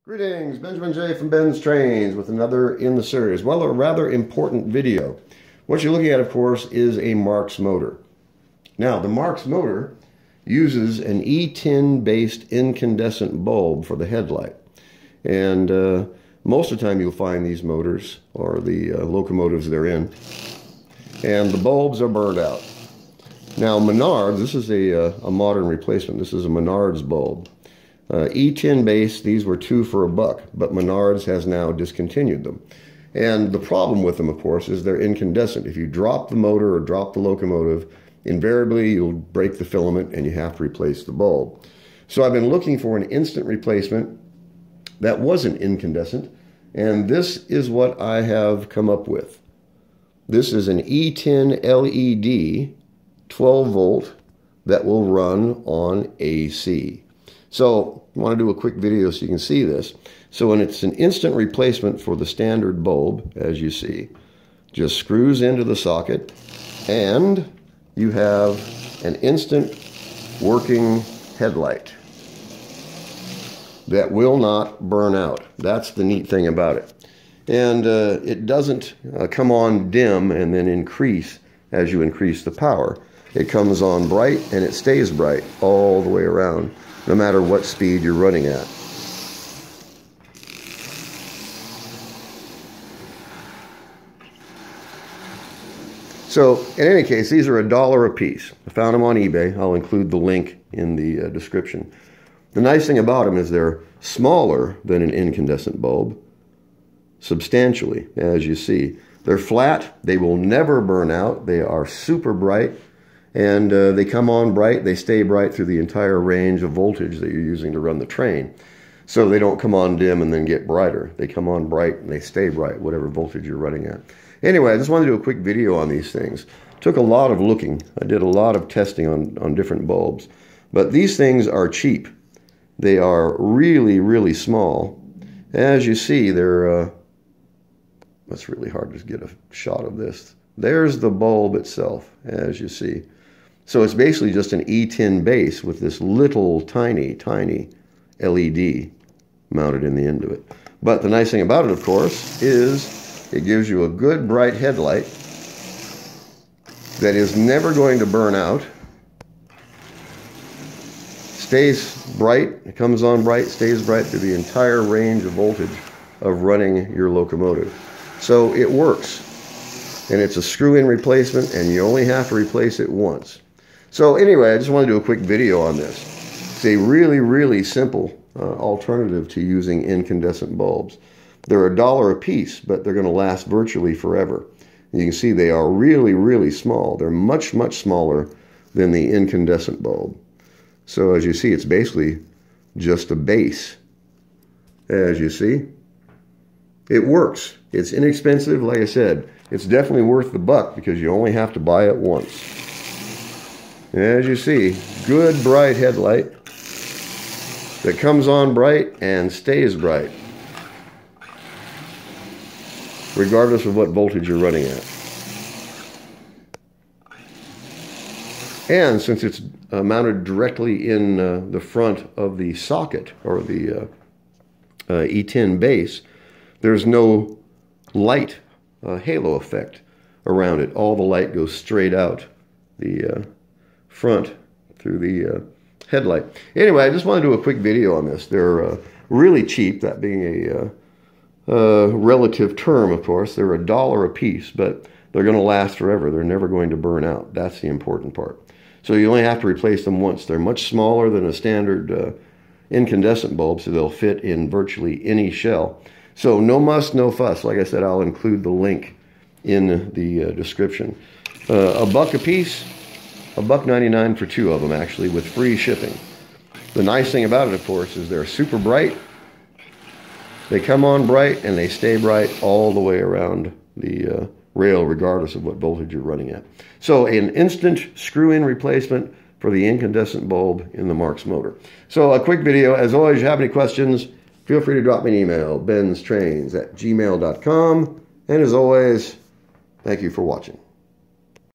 Greetings, Benjamin J. from BENZTRAINZ with another in the series. Well, a rather important video. What you're looking at, of course, is a Marx motor. Now, the Marx motor uses an E-10 based incandescent bulb for the headlight. And most of the time you'll find these motors, or the locomotives they're in, and the bulbs are burned out. Now, Menards, this is a modern replacement. This is a Menards bulb. E-10 base, these were $2 for $1, but Menards has now discontinued them. And the problem with them, of course, is they're incandescent. If you drop the motor or drop the locomotive, invariably you'll break the filament and you have to replace the bulb. So I've been looking for an instant replacement that wasn't incandescent, and this is what I have come up with. This is an E-10 LED 12 volt that will run on AC. So I want to do a quick video so you can see this. So when it's an instant replacement for the standard bulb, as you see, just screws into the socket and you have an instant working headlight that will not burn out. That's the neat thing about it. And it doesn't come on dim and then increase as you increase the power. It comes on bright and it stays bright all the way around, no matter what speed you're running at. So, in any case, these are $1 a piece. I found them on eBay. I'll include the link in the description. The nice thing about them is they're smaller than an incandescent bulb, substantially, as you see. They're flat. They will never burn out. They are super bright. And they come on bright, they stay bright through the entire range of voltage that you're using to run the train. So they don't come on dim and then get brighter. They come on bright and they stay bright, whatever voltage you're running at. Anyway, I just wanted to do a quick video on these things. Took a lot of looking. I did a lot of testing on different bulbs. But these things are cheap. They are really, really small. As you see, they're... it's really hard to get a shot of this. There's the bulb itself, as you see. So it's basically just an E-10 base with this little tiny, tiny LED mounted in the end of it. But the nice thing about it, of course, is it gives you a good bright headlight that is never going to burn out. Stays bright, it comes on bright, stays bright through the entire range of voltage of running your locomotive. So it works. And it's a screw-in replacement, and you only have to replace it once. So anyway, I just want to do a quick video on this. It's a really, really simple alternative to using incandescent bulbs. They're $1 a piece, but they're going to last virtually forever. And you can see they are really, really small. They're much, much smaller than the incandescent bulb. So as you see, it's basically just a base. As you see, it works. It's inexpensive, like I said. It's definitely worth the buck because you only have to buy it once. As you see, good bright headlight that comes on bright and stays bright, regardless of what voltage you're running at. And since it's mounted directly in the front of the socket, or the E-10 base, there's no light halo effect around it. All the light goes straight out the front through the headlight. Anyway, I just want to do a quick video on this. They're really cheap, that being a relative term, of course. They're $1 a piece, but they're going to last forever. They're never going to burn out. That's the important part. So you only have to replace them once. They're much smaller than a standard incandescent bulb, so they'll fit in virtually any shell. So no muss, no fuss. Like I said, I'll include the link in the description. $1 a piece, $1.99 for 2 of them, actually, with free shipping. The nice thing about it, of course, is they're super bright. They come on bright and they stay bright all the way around the rail, regardless of what voltage you're running at. So an instant screw-in replacement for the incandescent bulb in the Marx motor. So a quick video. As always, if you have any questions, feel free to drop me an email, benztrains@gmail.com. And as always, thank you for watching.